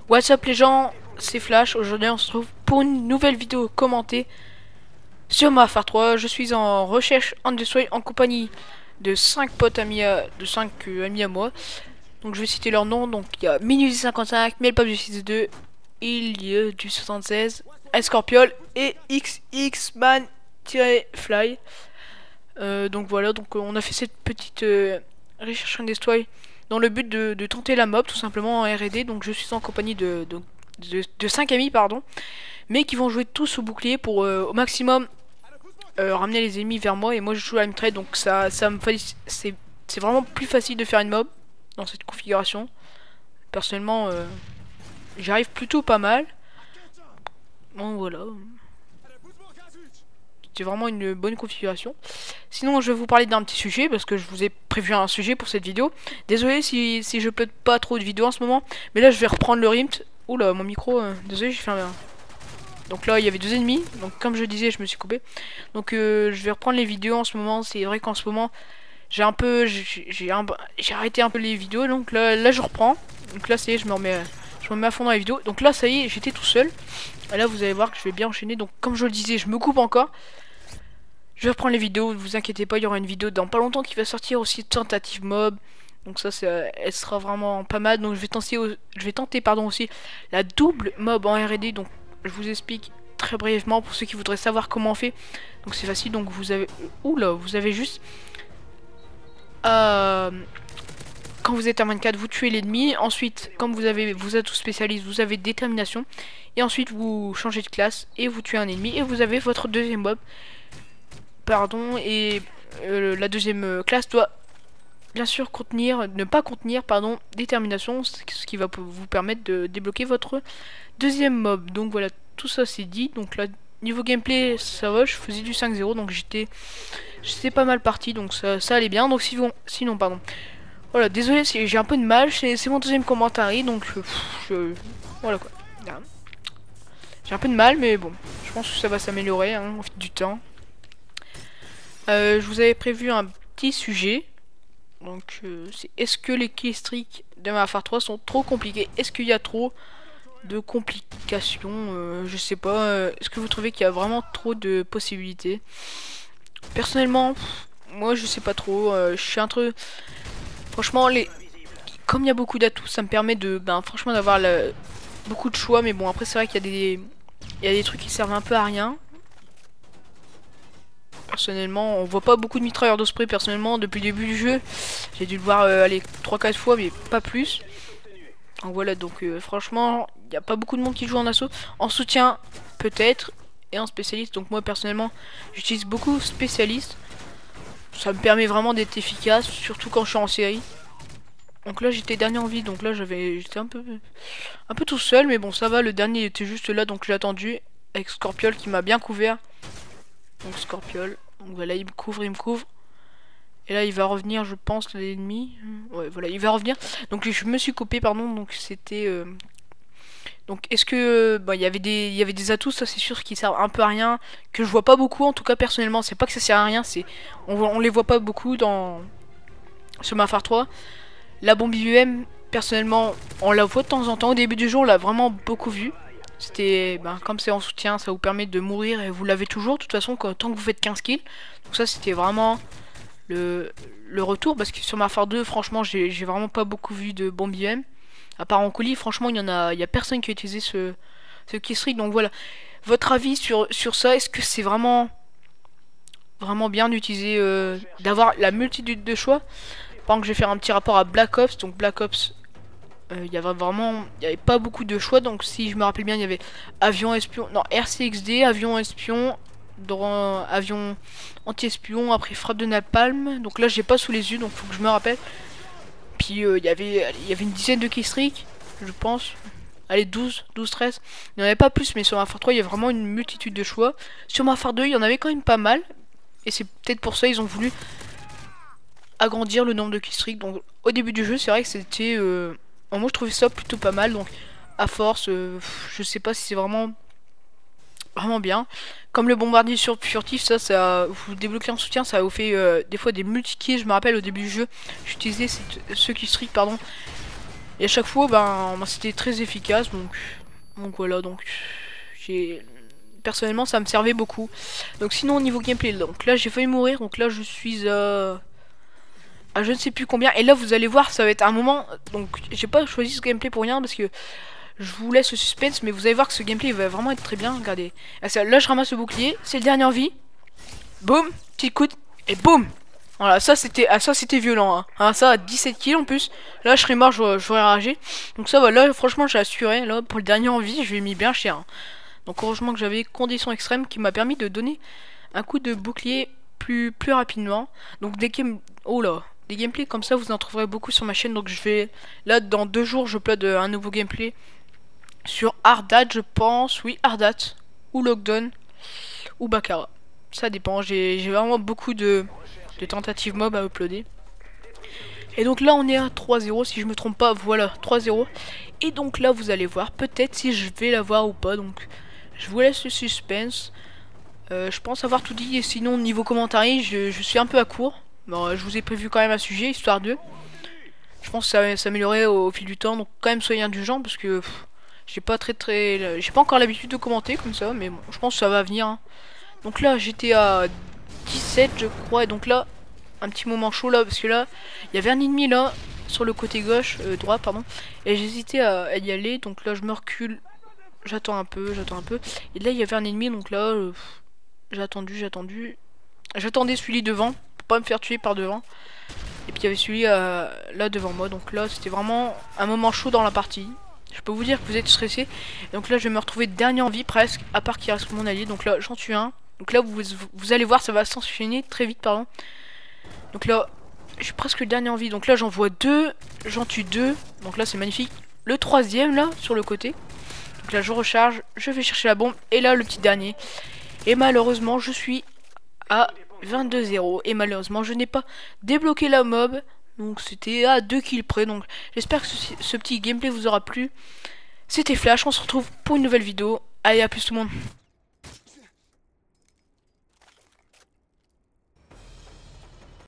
What's up les gens, c'est Flash. Aujourd'hui on se retrouve pour une nouvelle vidéo commentée sur ma Phare 3. Je suis en recherche en Destroy en compagnie de 5 potes amis amis à moi. Donc je vais citer leur nom. Donc il y a Minuit55, Melpap du 62, il y a du 76, Scorpiol et XXman-Fly. Donc voilà, donc on a fait cette petite recherche en Destroy dans le but de tenter la mob tout simplement en R&D. Donc je suis en compagnie de 5 amis pardon, mais qui vont jouer tous au bouclier pour au maximum ramener les ennemis vers moi, et moi je joue à la trade, donc ça me c'est vraiment plus facile de faire une mob dans cette configuration. Personnellement j'arrive plutôt pas mal. Bon voilà, c'est vraiment une bonne configuration. Sinon je vais vous parler d'un petit sujet, parce que je vous ai prévu un sujet pour cette vidéo. Désolé si je upload pas trop de vidéos en ce moment, mais là je vais reprendre le RIMT. Oula, mon micro, désolé, j'ai fait un... Donc là il y avait 2 ennemis, donc comme je disais je me suis coupé. Donc je vais reprendre les vidéos en ce moment. C'est vrai qu'en ce moment j'ai un peu... j'ai arrêté un peu les vidéos, donc là je reprends. Donc là ça y est, je me remets à fond dans les vidéos. Donc là ça y est, j'étais tout seul. Et là vous allez voir que je vais bien enchaîner. Donc comme je le disais, je me coupe encore. Je vais reprendre les vidéos, ne vous inquiétez pas, il y aura une vidéo dans pas longtemps qui va sortir aussi, tentative mob. Donc ça, elle sera vraiment pas mal. Donc je vais tenter pardon, aussi la double mob en R&D. Donc je vous explique très brièvement pour ceux qui voudraient savoir comment on fait. Donc c'est facile, donc vous avez... Oula, vous avez juste... quand vous êtes à 24, vous tuez l'ennemi. Ensuite, comme vous avez vos atouts spécialistes, vous avez détermination. Et ensuite, vous changez de classe et vous tuez un ennemi. Et vous avez votre deuxième mob. Pardon, et la deuxième classe doit bien sûr ne pas contenir pardon, détermination, ce qui va vous permettre de débloquer votre deuxième mob. Donc voilà, tout ça c'est dit. Donc là, niveau gameplay, ça va, je faisais du 5-0, donc j'étais pas mal parti, donc ça allait bien. Donc sinon, pardon. Voilà, désolé si j'ai un peu de mal, c'est mon deuxième commentaire, donc voilà quoi. J'ai un peu de mal, mais bon, je pense que ça va s'améliorer hein, au fil du temps. Je vous avais prévu un petit sujet. Donc c'est est-ce que les killstreaks de ma Phare 3 sont trop compliqués? Est-ce qu'il y a trop de complications? Je sais pas. Est-ce que vous trouvez qu'il y a vraiment trop de possibilités? Personnellement, moi je sais pas trop. Je suis entre... Franchement, comme il y a beaucoup d'atouts, ça me permet de... franchement d'avoir beaucoup de choix. Mais bon, après c'est vrai qu'il y a des trucs qui servent un peu à rien. Personnellement, on voit pas beaucoup de mitrailleurs de spray personnellement depuis le début du jeu. J'ai dû le voir aller 3-4 fois, mais pas plus. Donc voilà, donc franchement, il n'y a pas beaucoup de monde qui joue en assaut. En soutien, peut-être, et en spécialiste. Donc moi personnellement, j'utilise beaucoup spécialiste. Ça me permet vraiment d'être efficace, surtout quand je suis en série. Donc là j'étais dernier en vie, donc là j'étais un peu tout seul, mais bon ça va, le dernier était juste là, donc j'ai attendu avec Scorpiol qui m'a bien couvert. Donc Scorpiol, donc voilà, il me couvre. Et là il va revenir, je pense, l'ennemi. Ouais voilà, il va revenir. Donc je me suis coupé, pardon, donc c'était... Donc est-ce que... il y avait des atouts, ça c'est sûr, qui servent un peu à rien, que je vois pas beaucoup, en tout cas personnellement. C'est pas que ça sert à rien, c'est... On les voit pas beaucoup sur ma Phare 3. La bombe IUM, personnellement, on la voit de temps en temps. Au début du jeu, on l'a vraiment beaucoup vue. C'était, comme c'est en soutien, ça vous permet de mourir et vous l'avez toujours, de toute façon, tant que vous faites 15 kills. Donc ça, c'était vraiment le retour, parce que sur ma Phare 2, franchement, j'ai vraiment pas beaucoup vu de bombe IM. À part en colis, franchement, il y a personne qui a utilisé ce killstreak. Donc voilà, votre avis sur ça, est-ce que c'est vraiment bien d'utiliser, d'avoir la multitude de choix? Par exemple, je vais faire un petit rapport à Black Ops. Donc Black Ops, il y avait pas beaucoup de choix. Donc si je me rappelle bien, il y avait avion espion, non, RCXD, avion espion, avion anti-espion, après frappe de napalm. Donc là j'ai pas sous les yeux, donc faut que je me rappelle. Puis il y avait une dizaine de killstreaks, je pense. Allez, 12, 13. Il n'y en avait pas plus, mais sur ma Phare 3 il y a vraiment une multitude de choix. Sur ma Phare 2 il y en avait quand même pas mal. Et c'est peut-être pour ça ils ont voulu agrandir le nombre de killstreaks. Donc au début du jeu c'est vrai que c'était... moi je trouvais ça plutôt pas mal, donc à force, je sais pas si c'est vraiment bien. Comme le bombardier furtif, ça vous débloquez en soutien, ça vous fait des fois des multi-kills. Je me rappelle au début du jeu, j'utilisais ce killstreak pardon, Et à chaque fois, c'était très efficace. Donc voilà, donc j'ai personnellement ça me servait beaucoup. Donc sinon au niveau gameplay, donc là j'ai failli mourir, donc là je suis à je ne sais plus combien. Et là vous allez voir, ça va être un moment. Donc j'ai pas choisi ce gameplay pour rien parce que je vous laisse le suspense, mais vous allez voir que ce gameplay il va vraiment être très bien. Regardez, là je ramasse le bouclier, c'est le dernier vie. Boum, petit coup et boum. Voilà, ça c'était violent, hein. Ça à 17 kills en plus. Là je serais mort, j'aurais ragé. Donc ça va, là franchement j'ai assuré. Là pour le dernier en vie, je l'ai mis bien cher, hein. Donc heureusement que j'avais conditions extrêmes qui m'a permis de donner un coup de bouclier plus rapidement. Donc oh là, des gameplays comme ça vous en trouverez beaucoup sur ma chaîne. Donc je vais, là dans 2 jours je upload un nouveau gameplay sur Ardat je pense. Oui, Ardat ou Lockdown ou Baccarat. Ça dépend, j'ai vraiment beaucoup de tentatives mob à uploader. Et donc là on est à 3-0 si je me trompe pas, voilà 3-0. Et donc là vous allez voir peut-être si je vais l'avoir ou pas. Donc je vous laisse le suspense. Je pense avoir tout dit. Et sinon niveau commentaires je suis un peu à court. Bon, je vous ai prévu quand même un sujet histoire de. Je pense que ça va s'améliorer au fil du temps. Donc quand même soyez indulgents parce que j'ai pas j'ai pas encore l'habitude de commenter comme ça. Mais bon, je pense que ça va venir, hein. Donc là j'étais à 17 je crois. Et donc là un petit moment chaud là parce que là il y avait un ennemi là sur le côté gauche, droit pardon. Et j'hésitais à y aller. Donc là je me recule. J'attends un peu. Et là il y avait un ennemi donc là j'ai attendu. J'attendais celui devant pour pas me faire tuer par devant. Et puis il y avait celui là devant moi. Donc là c'était vraiment un moment chaud dans la partie. Je peux vous dire que vous êtes stressé. Et donc là je vais me retrouver dernier en vie presque. À part qu'il reste mon allié. Donc là j'en tue un. Donc là vous allez voir ça va s'enchaîner très vite pardon. Donc là je suis presque le dernier en vie. Donc là j'en vois 2. J'en tue 2. Donc là c'est magnifique. Le troisième là sur le côté. Donc là je recharge. Je vais chercher la bombe. Et là le petit dernier. Et malheureusement je suis à 22-0 et malheureusement je n'ai pas débloqué la mob. Donc c'était à 2 kills près. Donc j'espère que ce petit gameplay vous aura plu. C'était Flash, on se retrouve pour une nouvelle vidéo. Allez, à plus tout le monde.